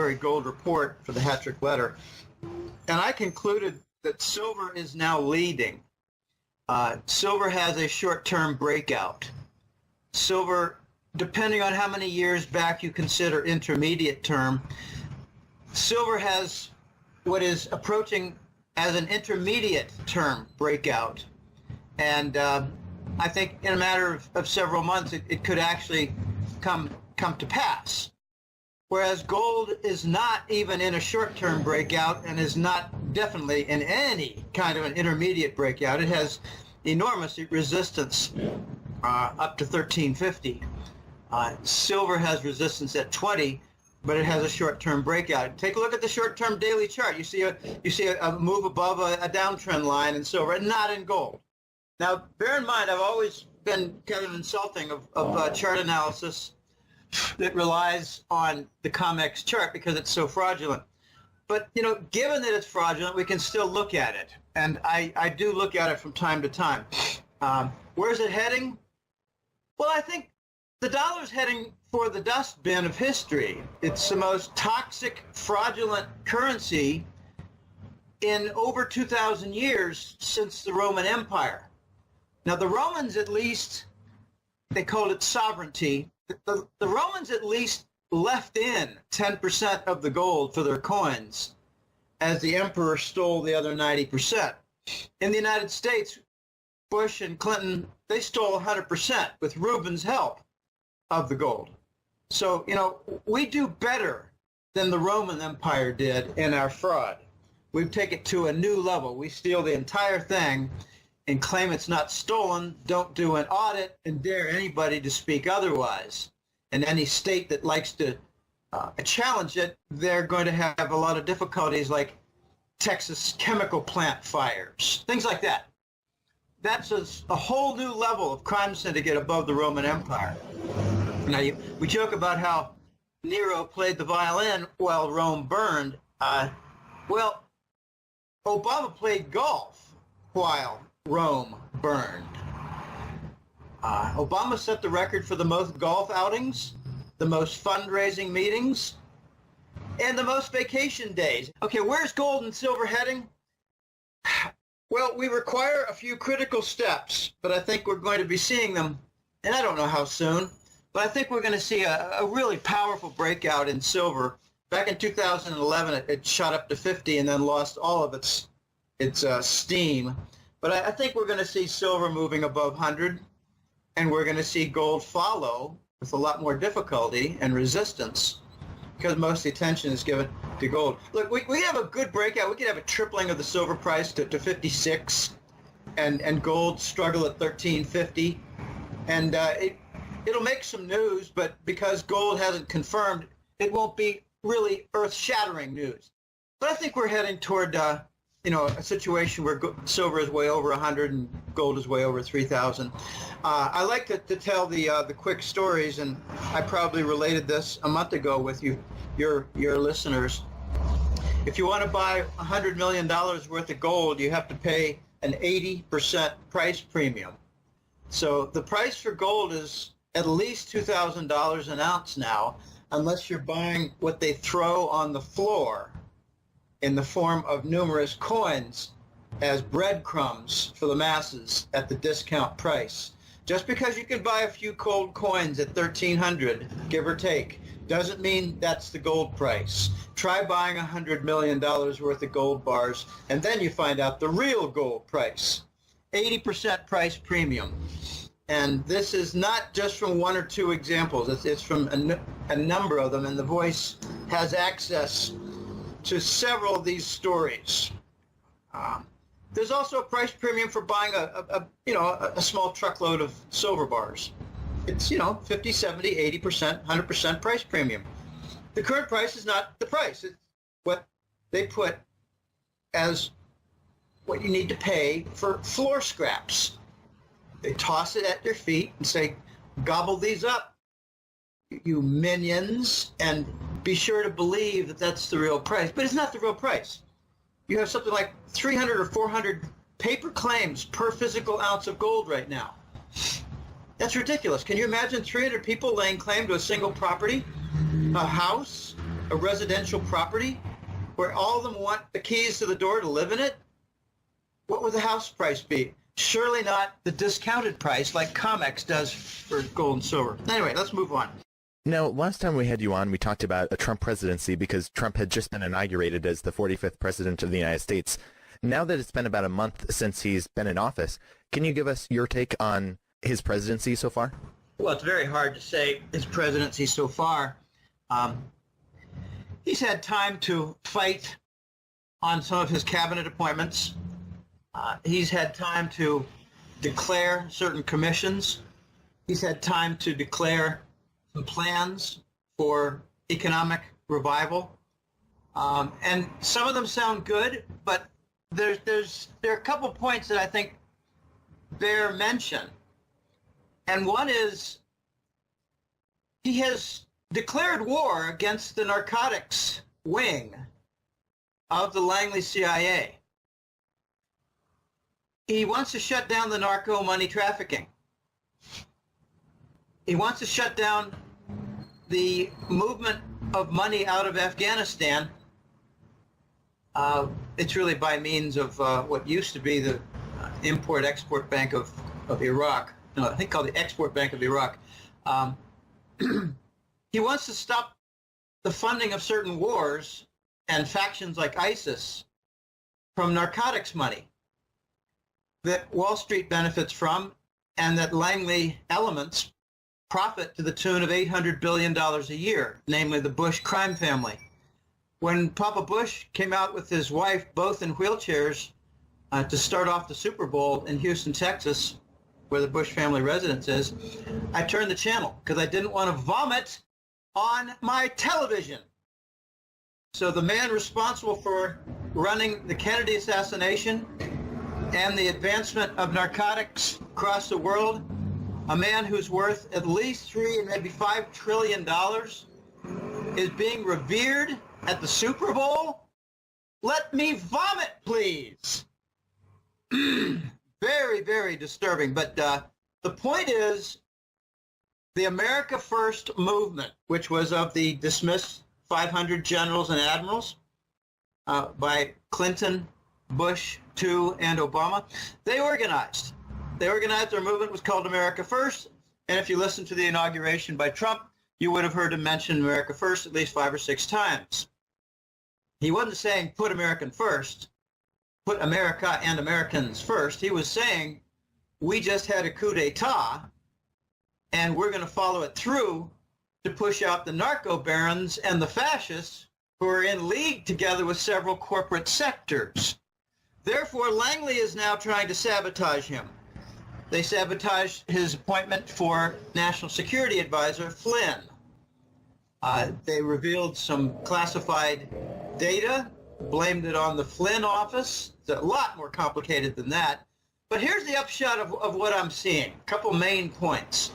January gold report for the hat-trick letter, and I concluded that silver is now leading. Silver has a short-term breakout. Silver, depending on how many years back you consider intermediate term, silver has what is approaching as an intermediate term breakout. And I think in a matter of several months, it could actually come to pass. Whereas gold is not even in a short-term breakout and is not definitely in any kind of an intermediate breakout. It has enormous resistance up to 1350. Silver has resistance at 20, but it has a short-term breakout. Take a look at the short-term daily chart. You see a move above a downtrend line in silver, and not in gold. Now, bear in mind, I've always been kind of insulting of chart analysis that relies on the COMEX chart because it's so fraudulent. But, given that it's fraudulent, we can still look at it. And I do look at it from time to time. Where's it heading? Well, I think the dollar's heading for the dustbin of history. It's the most toxic, fraudulent currency in over 2,000 years since the Roman Empire. Now, the Romans, at least, they called it sovereignty. The Romans at least left in 10% of the gold for their coins, as the emperor stole the other 90%. In the United States, Bush and Clinton, they stole 100% with Rubin's help of the gold. So, we do better than the Roman Empire did in our fraud. We take it to a new level. We steal the entire thing and claim it's not stolen, don't do an audit, and dare anybody to speak otherwise. And any state that likes to challenge it, they're going to have a lot of difficulties, like Texas chemical plant fires, things like that. That's a whole new level of crime syndicate above the Roman Empire. Now, we joke about how Nero played the violin while Rome burned. Well, Obama played golf while Rome burned. Obama set the record for the most golf outings, the most fundraising meetings, and the most vacation days. Okay, where's gold and silver heading? Well, we require a few critical steps, but I think we're going to be seeing them, and I don't know how soon, but I think we're going to see a really powerful breakout in silver. Back in 2011, it shot up to 50 and then lost all of its steam. But I think we're going to see silver moving above 100, and we're going to see gold follow with a lot more difficulty and resistance because most of the attention is given to gold. Look, we have a good breakout. We could have a tripling of the silver price to 56, and gold struggle at 1350. And it'll make some news, but because gold hasn't confirmed, it won't be really earth-shattering news. But I think we're heading toward a situation where silver is way over 100 and gold is way over 3,000. I like to tell the quick stories, and I probably related this a month ago with your listeners. If you want to buy $100 million worth of gold, you have to pay an 80% price premium. So the price for gold is at least $2,000 an ounce now, unless you're buying what they throw on the floor in the form of numerous coins as breadcrumbs for the masses at the discount price. Just because you can buy a few gold coins at $1,300, give or take, doesn't mean that's the gold price. Try buying $100 million worth of gold bars, and then you find out the real gold price. 80% price premium. And this is not just from one or two examples. It's from a number of them, and The Voice has access to several of these stories. There's also a price premium for buying a small truckload of silver bars. It's 50, 70, 80%, 100% price premium. The current price is not the price. It's what they put as what you need to pay for floor scraps. They toss it at your feet and say, gobble these up, you minions, and be sure to believe that that's the real price. But it's not the real price. You have something like 300 or 400 paper claims per physical ounce of gold right now. That's ridiculous. Can you imagine 300 people laying claim to a single property, a house, a residential property where all of them want the keys to the door to live in it, what would the house price be? Surely not the discounted price like COMEX does for gold and silver. Anyway, let's move on. Now, last time we had you on, we talked about a Trump presidency because Trump had just been inaugurated as the 45th president of the United States. Now that it's been about a month since he's been in office, can you give us your take on his presidency so far? Well, it's very hard to say his presidency so far. He's had time to fight on some of his cabinet appointments. He's had time to declare certain commissions. He's had time to declare some plans for economic revival. And some of them sound good, but there are a couple points that I think bear mention. And one is he has declared war against the narcotics wing of the Langley CIA. He wants to shut down the narco money trafficking. He wants to shut down the movement of money out of Afghanistan. It's really by means of what used to be the Import-Export Bank of Iraq. No, I think called the Export Bank of Iraq. He wants to stop the funding of certain wars and factions like ISIS from narcotics money that Wall Street benefits from and that Langley elements profit to the tune of $800 billion a year, namely the Bush crime family. When Papa Bush came out with his wife, both in wheelchairs, to start off the Super Bowl in Houston, Texas, where the Bush family residence is, I turned the channel because I didn't want to vomit on my television. So the man responsible for running the Kennedy assassination and the advancement of narcotics across the world, a man who's worth at least $3 and maybe $5 trillion, is being revered at the Super Bowl? Let me vomit, please. Very, very disturbing. But the point is, the America First movement, which was of the dismissed 500 generals and admirals by Clinton, Bush, II, and Obama, they organized. Their movement was called America First, and if you listen to the inauguration by Trump, you would have heard him mention America First at least 5 or 6 times. He wasn't saying put American first, put America and Americans first. He was saying we just had a coup d'etat, and we're going to follow it through to push out the narco barons and the fascists who are in league together with several corporate sectors. Therefore, Langley is now trying to sabotage him. They sabotaged his appointment for National Security Advisor Flynn. They revealed some classified data, blamed it on the Flynn office. It's a lot more complicated than that. But here's the upshot of what I'm seeing. A couple main points.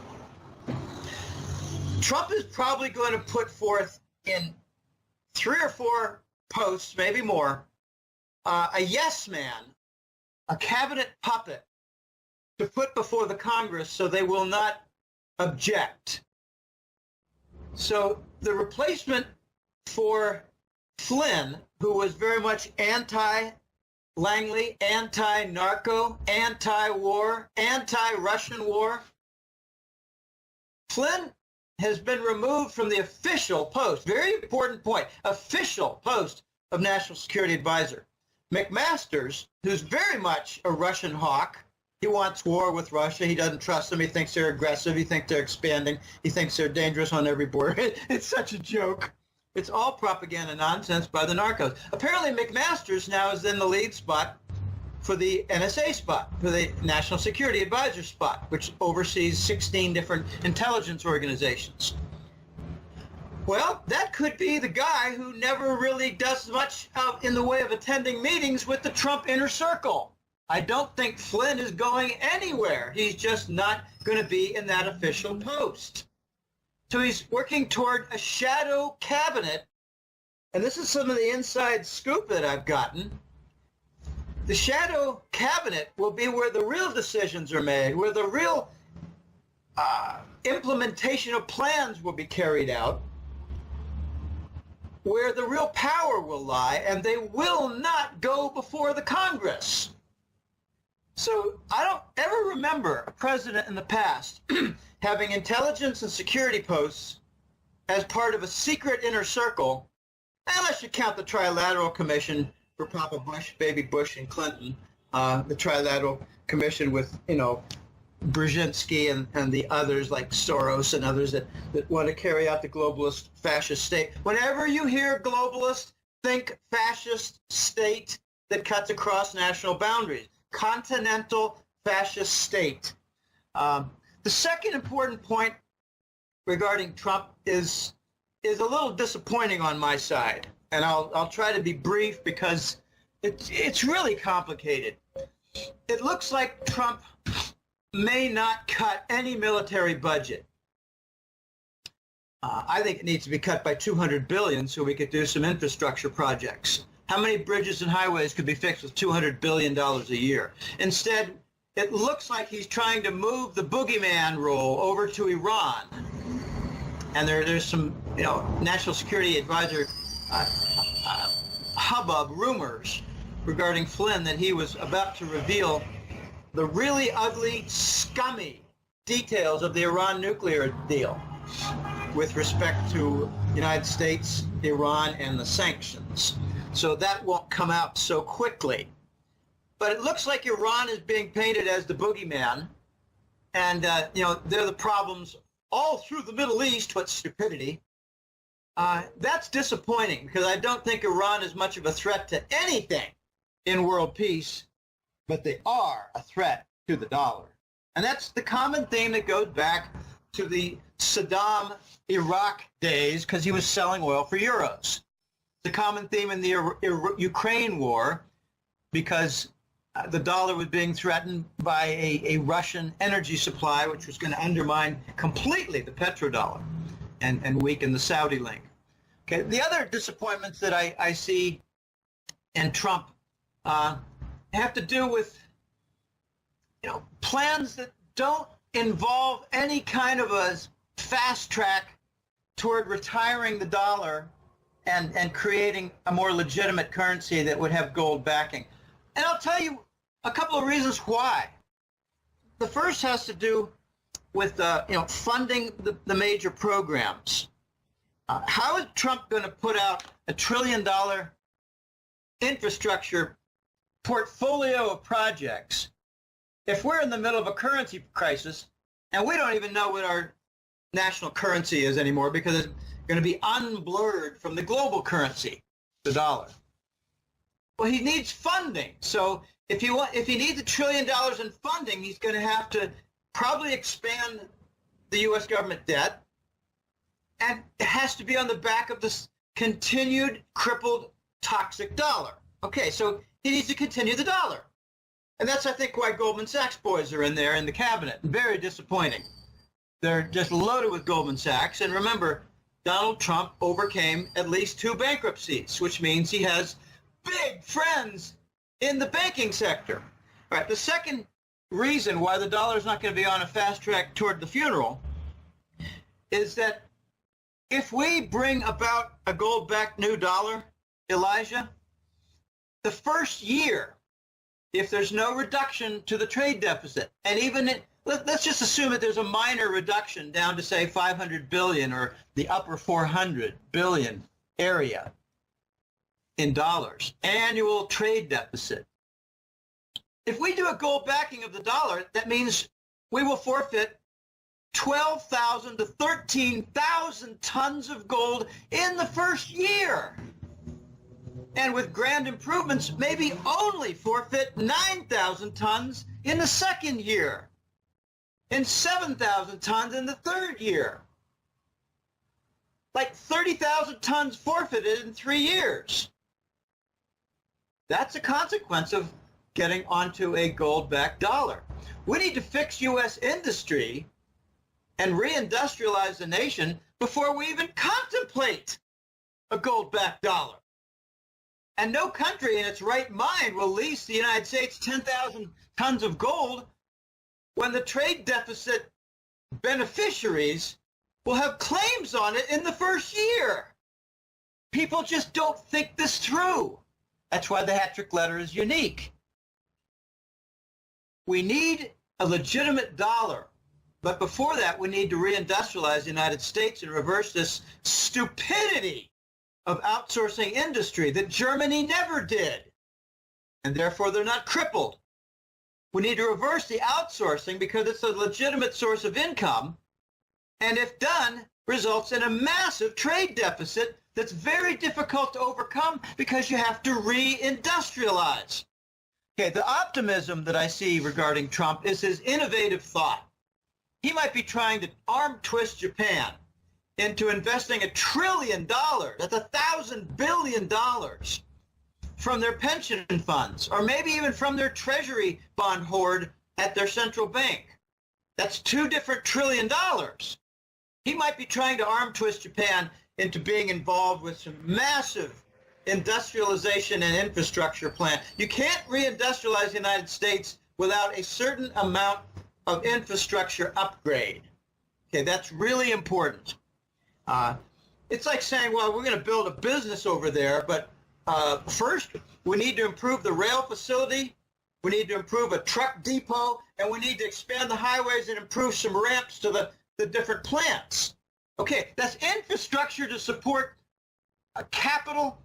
Trump is probably going to put forth in 3 or 4 posts, maybe more, a yes man, a cabinet puppet to put before the Congress so they will not object. So the replacement for Flynn, who was very much anti-Langley, anti-narco, anti-war, anti-Russian war, Flynn has been removed from the official post, very important point, official post of National Security Advisor. McMaster's, who's very much a Russian hawk, he wants war with Russia. He doesn't trust them. He thinks they're aggressive. He thinks they're expanding. He thinks they're dangerous on every border. It's such a joke. It's all propaganda nonsense by the narcos. Apparently, McMaster's now is in the lead spot for the NSA spot, for the National Security Advisor spot, which oversees 16 different intelligence organizations. Well, that could be the guy who never really does much in the way of attending meetings with the Trump inner circle. I don't think Flynn is going anywhere. He's just not going to be in that official post. So he's working toward a shadow cabinet, and this is some of the inside scoop that I've gotten. The shadow cabinet will be where the real decisions are made, where the real implementation of plans will be carried out, where the real power will lie, and they will not go before the Congress. So I don't ever remember a president in the past having intelligence and security posts as part of a secret inner circle, unless you count the Trilateral Commission for Papa Bush, Baby Bush, and Clinton, the Trilateral Commission with, Brzezinski and the others like Soros and others that want to carry out the globalist fascist state. Whenever you hear globalist, think fascist state that cuts across national boundaries. Continental fascist state. The second important point regarding Trump is a little disappointing on my side, and I'll try to be brief because it's really complicated. It looks like Trump may not cut any military budget. I think it needs to be cut by $200 billion so we could do some infrastructure projects. How many bridges and highways could be fixed with $200 billion a year? Instead, it looks like he's trying to move the boogeyman role over to Iran. And there's some, National Security Advisor hubbub rumors regarding Flynn that he was about to reveal the really ugly, scummy details of the Iran nuclear deal with respect to United States, Iran, and the sanctions. So that won't come out so quickly. But it looks like Iran is being painted as the boogeyman. And, they're the problems all through the Middle East. What stupidity. That's disappointing because I don't think Iran is much of a threat to anything in world peace, but they are a threat to the dollar. And that's the common theme that goes back to the Saddam Iraq days because he was selling oil for euros. The common theme in the Ukraine war because the dollar was being threatened by a Russian energy supply, which was going to undermine completely the petrodollar and weaken the Saudi link. Okay, the other disappointments that I see in Trump have to do with plans that don't involve any kind of a fast track toward retiring the dollar and creating a more legitimate currency that would have gold backing. And I'll tell you a couple of reasons why. The first has to do with funding the major programs. How is Trump going to put out $1 trillion infrastructure portfolio of projects if we're in the middle of a currency crisis and we don't even know what our national currency is anymore because it's going to be unblurred from the global currency, the dollar? Well, he needs funding. So if he needs $1 trillion in funding, he's going to have to probably expand the U.S. government debt, and it has to be on the back of this continued crippled toxic dollar. Okay, so he needs to continue the dollar. And that's, I think, why Goldman Sachs boys are in there in the cabinet. Very disappointing. They're just loaded with Goldman Sachs. And remember, Donald Trump overcame at least 2 bankruptcies, which means he has big friends in the banking sector. All right, the second reason why the dollar is not going to be on a fast track toward the funeral is that if we bring about a gold-backed new dollar, Elijah, the first year, if there's no reduction to the trade deficit, and even let's just assume that there's a minor reduction down to, say, 500 billion or the upper 400 billion area in dollars, annual trade deficit. If we do a gold backing of the dollar, that means we will forfeit 12,000 to 13,000 tons of gold in the first year. And with grand improvements, maybe only forfeit 9,000 tons in the second year and 7,000 tons in the third year. Like 30,000 tons forfeited in 3 years. That's a consequence of getting onto a gold-backed dollar. We need to fix U.S. industry and reindustrialize the nation before we even contemplate a gold-backed dollar. And no country in its right mind will lease the United States 10,000 tons of gold when the trade deficit beneficiaries will have claims on it in the first year. People just don't think this through. That's why the hat trick letter is unique. We need a legitimate dollar. But before that, we need to reindustrialize the United States and reverse this stupidity of outsourcing industry that Germany never did. And therefore, they're not crippled. We need to reverse the outsourcing because it's a legitimate source of income. And if done, results in a massive trade deficit that's very difficult to overcome because you have to reindustrialize. Okay, the optimism that I see regarding Trump is his innovative thought. He might be trying to arm twist Japan into investing $1 trillion, that's $1,000 billion, from their pension funds, or maybe even from their treasury bond hoard at their central bank. That's $2 different trillion. He might be trying to arm twist Japan into being involved with some massive industrialization and infrastructure plan. You can't reindustrialize the United States without a certain amount of infrastructure upgrade. Okay, that's really important. It's like saying, well, we're going to build a business over there, but first we need to improve the rail facility, we need to improve a truck depot, and we need to expand the highways and improve some ramps to the different plants. Okay, that's infrastructure to support a capital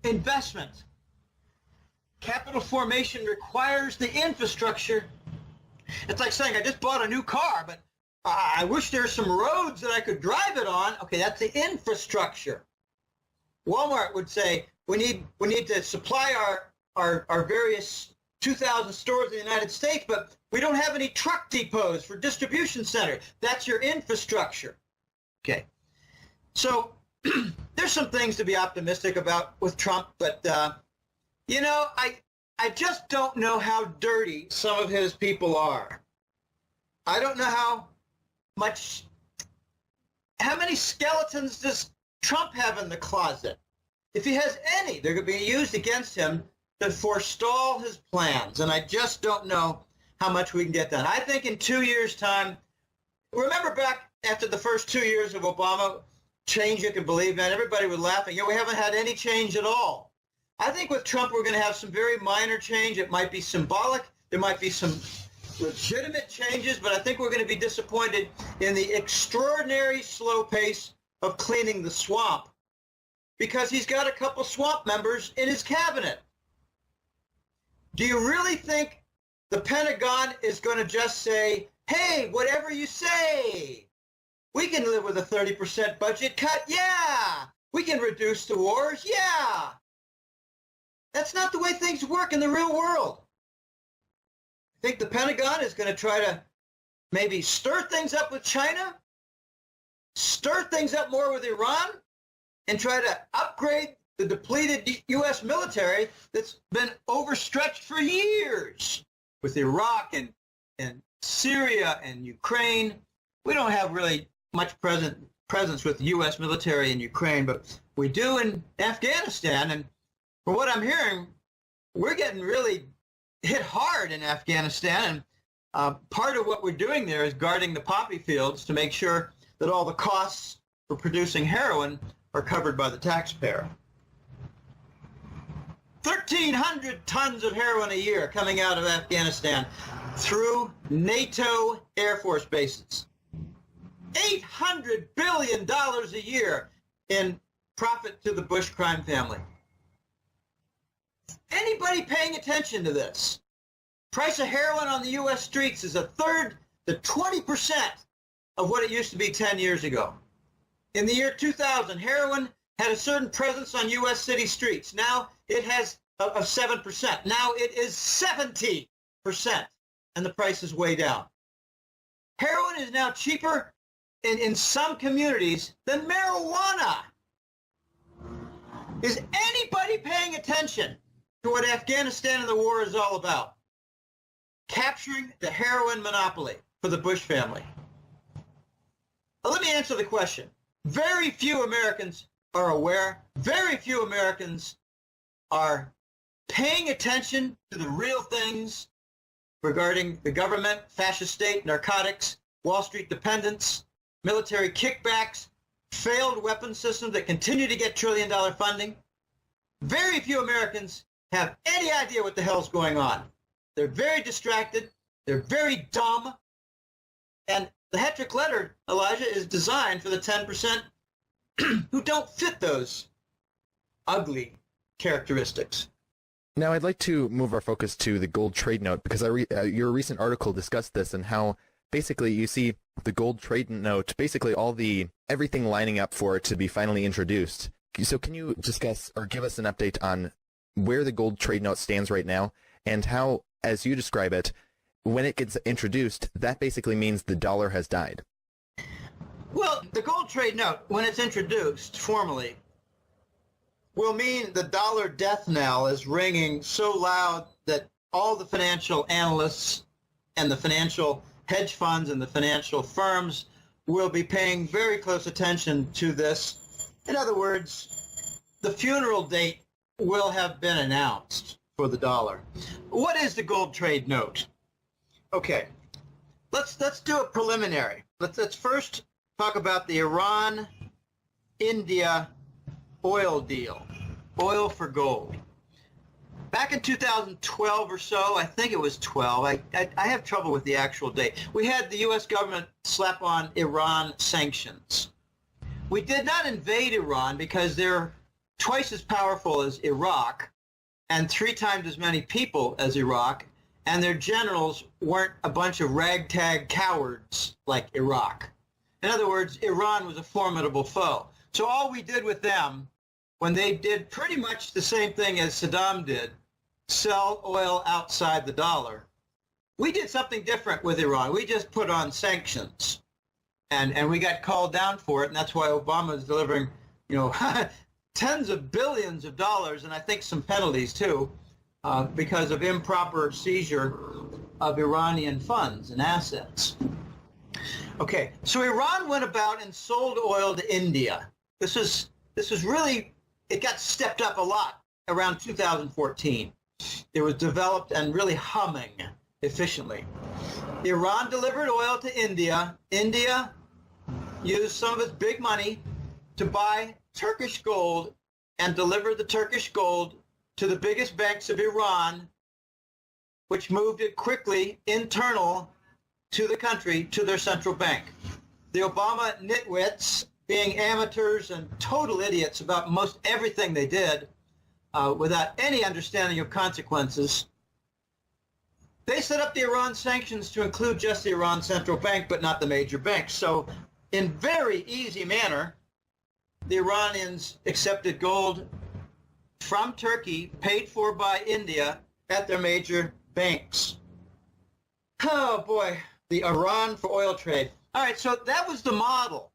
investment. Capital formation requires the infrastructure. It's like saying, I just bought a new car, but I wish there were some roads that I could drive it on. Okay, that's the infrastructure. Walmart would say, we need to supply our various 2,000 stores in the United States, but we don't have any truck depots for distribution centers. That's your infrastructure. Okay, so there's some things to be optimistic about with Trump, but I just don't know how dirty some of his people are. I don't know how many skeletons does Trump have in the closet? If he has any, they're going to be used against him to forestall his plans. And I just don't know how much we can get done. I think in 2 years' time, remember back after the first 2 years of Obama, change you can believe, man, everybody was laughing. We haven't had any change at all. I think with Trump, we're going to have some very minor change. It might be symbolic. There might be some legitimate changes, but I think we're going to be disappointed in the extraordinary slow pace of cleaning the swamp because he's got a couple swamp members in his cabinet. Do you really think the Pentagon is going to just say, hey, whatever you say, we can live with a 30% budget cut? Yeah. We can reduce the wars? Yeah. That's not the way things work in the real world. I think the Pentagon is going to try to maybe stir things up with China, stir things up more with Iran, and try to upgrade the depleted U.S. military that's been overstretched for years with Iraq and Syria and Ukraine. We don't have really much presence with the U.S. military in Ukraine, but we do in Afghanistan. And from what I'm hearing, we're getting really hit hard in Afghanistan. And part of what we're doing there is guarding the poppy fields to make sure that all the costs for producing heroin are covered by the taxpayer. 1,300 tons of heroin a year coming out of Afghanistan through NATO Air Force bases. $800 billion a year in profit to the Bush crime family. Anybody paying attention to this? Price of heroin on the U.S. streets is a third to 20% of what it used to be 10 years ago. In the year 2000, heroin had a certain presence on U.S. city streets. Now it has of 7%. Now it is 70%, and the price is way down. Heroin is now cheaper in some communities than marijuana. Is anybody paying attention to what Afghanistan and the war is all about? Capturing the heroin monopoly for the Bush family. Now, let me answer the question. Very few Americans are aware. Very few Americans are paying attention to the real things regarding the government, fascist state, narcotics, Wall Street dependence, military kickbacks, failed weapon systems that continue to get trillion-dollar funding. Very few Americans have any idea what the hell's going on. They're very distracted. They're very dumb. And the Hetrick letter, Elijah, is designed for the 10% who don't fit those ugly characteristics. Now, I'd like to move our focus to the gold trade note because your recent article discussed this and how basically you see the gold trade note, basically everything lining up for it to be finally introduced. So can you discuss or give us an update on where the gold trade note stands right now and how, as you describe it, when it gets introduced, that basically means the dollar has died? Well, the gold trade note, when it's introduced formally, will mean the dollar death knell is ringing so loud that all the financial analysts and the financial hedge funds and the financial firms will be paying very close attention to this. In other words, the funeral date will have been announced for the dollar. What is the gold trade note? Okay, let's do a preliminary. Let's first talk about the Iran-India oil deal, oil for gold. Back in 2012 or so, I think it was 12, I have trouble with the actual date, we had the U.S. government slap on Iran sanctions. We did not invade Iran because they're twice as powerful as Iraq and 3 times as many people as Iraq, and their generals weren't a bunch of ragtag cowards like Iraq. In other words, Iran was a formidable foe. So all we did with them, when they did pretty much the same thing as Saddam did, sell oil outside the dollar, we did something different with Iran. We just put on sanctions. And we got called down for it, and that's why Obama is delivering, tens of billions of dollars, and I think some penalties too, because of improper seizure of Iranian funds and assets. Okay, so Iran went about and sold oil to India. This was really, it got stepped up a lot around 2014. It was developed and really humming efficiently. Iran delivered oil to India. India used some of its big money to buy Turkish gold and deliver the Turkish gold to the biggest banks of Iran, which moved it quickly internal to the country, to their central bank. The Obama nitwits, being amateurs and total idiots about most everything they did, without any understanding of consequences, they set up the Iran sanctions to include just the Iran central bank, but not the major banks. So in very easy manner, the Iranians accepted gold from Turkey, paid for by India, at their major banks. Oh boy, the Iran for oil trade. All right, so that was the model.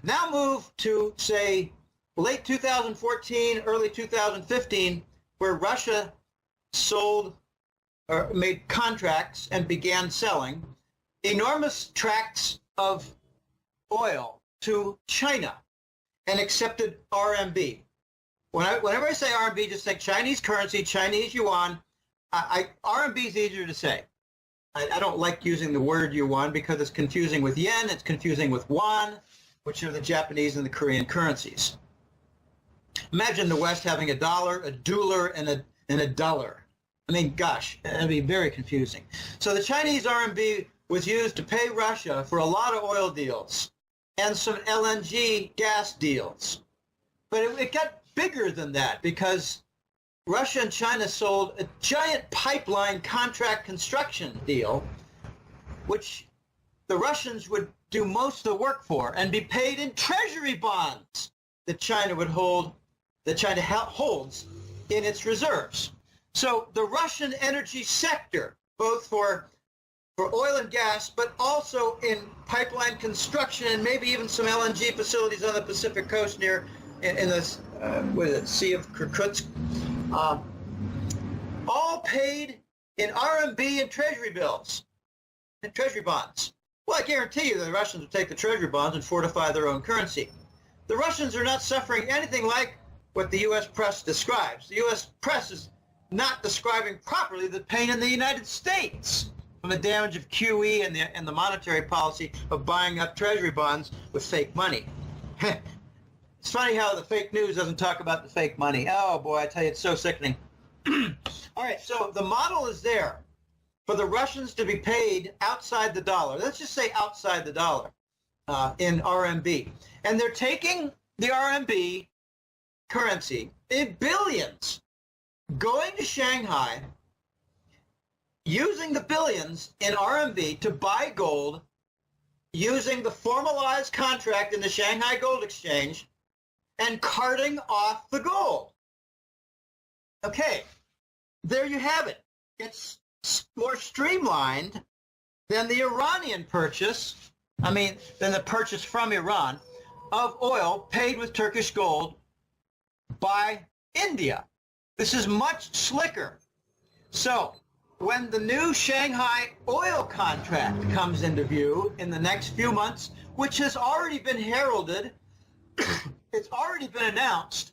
Now move to, say, late 2014, early 2015, where Russia sold or made contracts and began selling enormous tracts of oil to China and accepted RMB. Whenever I say RMB, just think Chinese currency, Chinese yuan. RMB is easier to say. I don't like using the word yuan because it's confusing with yen, it's confusing with won, which are the Japanese and the Korean currencies. Imagine the West having a dollar, a dueler, and a dollar. I mean, gosh, that'd be very confusing. So the Chinese RMB was used to pay Russia for a lot of oil deals and some LNG gas deals. But it got bigger than that because Russia and China sold a giant pipeline contract construction deal, which the Russians would do most of the work for and be paid in treasury bonds that China would hold, that China holds in its reserves. So the Russian energy sector, both for oil and gas, but also in pipeline construction and maybe even some LNG facilities on the Pacific coast near in the Sea of Kirkutsk, all paid in RMB and treasury bills and treasury bonds. Well, I guarantee you the Russians will take the treasury bonds and fortify their own currency. The Russians are not suffering anything like what the U.S. press describes. The U.S. press is not describing properly the pain in the United States from the damage of QE and the monetary policy of buying up treasury bonds with fake money. It's funny how the fake news doesn't talk about the fake money. Oh boy, I tell you, it's so sickening. All right, so the model is there for the Russians to be paid outside the dollar. Let's just say outside the dollar in RMB. And they're taking the RMB currency in billions, going to Shanghai, using the billions in RMB to buy gold, using the formalized contract in the Shanghai Gold Exchange, and carting off the gold. Okay, there you have it. It's more streamlined than the Iranian purchase, than the purchase from Iran of oil paid with Turkish gold by India. This is much slicker. So when the new Shanghai oil contract comes into view in the next few months, which has already been heralded, it's already been announced,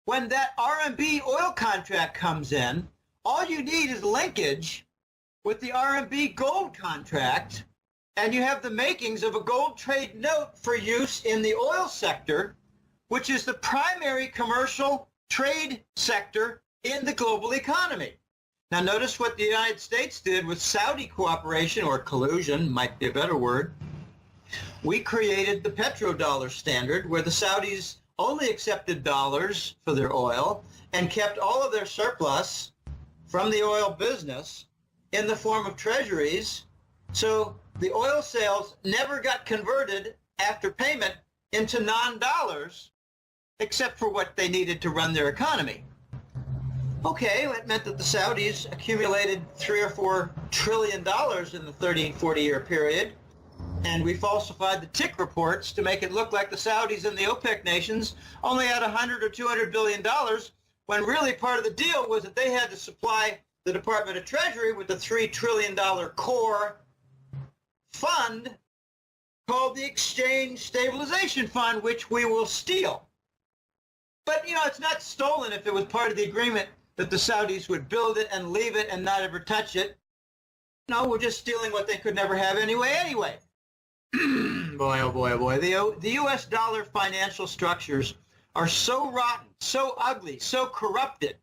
when that RMB oil contract comes in, all you need is linkage with the RMB gold contract, and you have the makings of a gold trade note for use in the oil sector, which is the primary commercial trade sector in the global economy. Now notice what the United States did with Saudi cooperation, or collusion might be a better word. We created the petrodollar standard, where the Saudis only accepted dollars for their oil and kept all of their surplus from the oil business in the form of treasuries. So the oil sales never got converted after payment into non-dollars, except for what they needed to run their economy. Okay, it meant that the Saudis accumulated $3 or $4 trillion in the 40-year period, and we falsified the tick reports to make it look like the Saudis and the OPEC nations only had $100 or $200 billion, when really part of the deal was that they had to supply the Department of Treasury with a $3 trillion core fund called the Exchange Stabilization Fund, which we will steal. But, it's not stolen if it was part of the agreement that the Saudis would build it and leave it and not ever touch it. No, we're just stealing what they could never have anyway. Boy, oh boy, oh boy. The U.S. dollar financial structures are so rotten, so ugly, so corrupted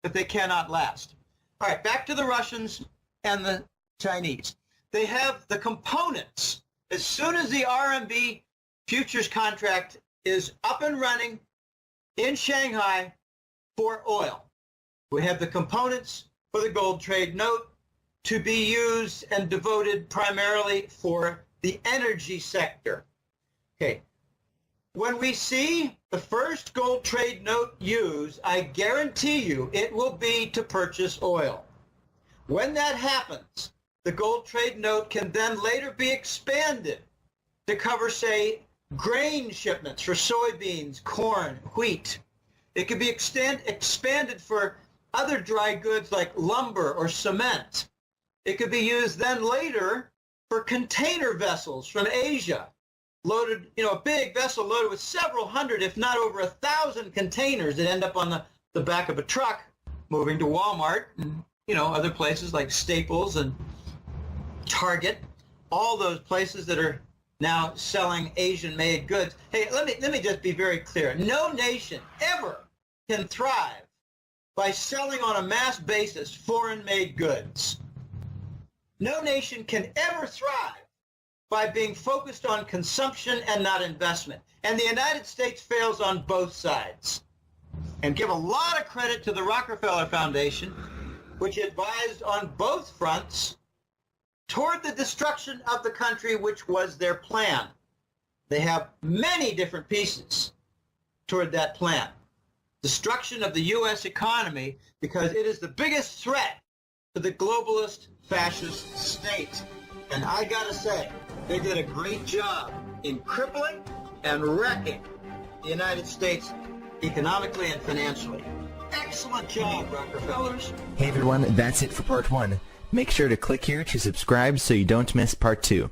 that they cannot last. All right, back to the Russians and the Chinese. They have the components. As soon as the RMB futures contract is up and running in Shanghai for oil, we have the components for the gold trade note to be used and devoted primarily for the energy sector. Okay. When we see the first gold trade note used, I guarantee you it will be to purchase oil. When that happens, the gold trade note can then later be expanded to cover, say, grain shipments for soybeans, corn, wheat. It can be expanded for other dry goods like lumber or cement. It could be used then later for container vessels from Asia, loaded, a big vessel loaded with several hundred, if not over 1,000 containers that end up on the back of a truck, moving to Walmart and, other places like Staples and Target, all those places that are now selling Asian-made goods. Hey, let me just be very clear. No nation ever can thrive by selling on a mass basis foreign-made goods. No nation can ever thrive by being focused on consumption and not investment. And the United States fails on both sides. And give a lot of credit to the Rockefeller Foundation, which advised on both fronts toward the destruction of the country, which was their plan. They have many different pieces toward that plan. Destruction of the U.S. economy, because it is the biggest threat to the globalist fascist state. And I gotta say, they did a great job in crippling and wrecking the United States economically and financially. Excellent job, Rockefellers. Hey everyone, that's it for part 1. Make sure to click here to subscribe so you don't miss part 2.